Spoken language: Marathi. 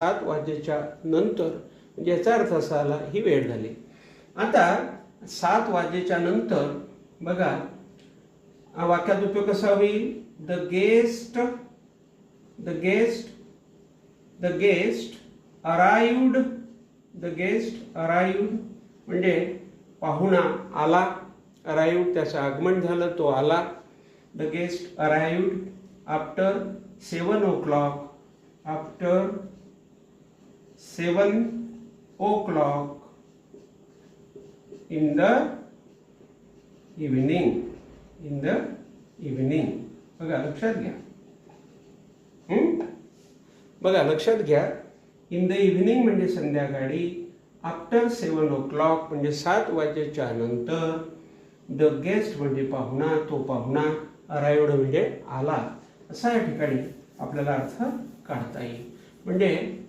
7 वाजेच्या नंतर, म्हणजे याचा अर्थ असा आला ही वेळ झाली. आता 7 वाजेच्या नंतर बघा वाक्यात उपयोग कसा होईल? The guest arrived. The guest arrived म्हणजे पाहुणा आला. अराइव्ड त्याचं आगमन झालं, तो आला. The guest arrived after 7 o'clock. After 7 o'clock in the evening. in the evening. बघा लक्षात घ्या. बघा लक्षात घ्या. इन द इव्हिनिंग म्हणजे संध्याकाळी. आफ्टर 7 o'clock म्हणजे 7 वाजेच्या नंतर. द गेस्ट म्हणजे पाहुणा, तो पाहुणा. अराइव्ड म्हणजे आला. असा या ठिकाणी आपल्याला अर्थ काढता येईल. म्हणजे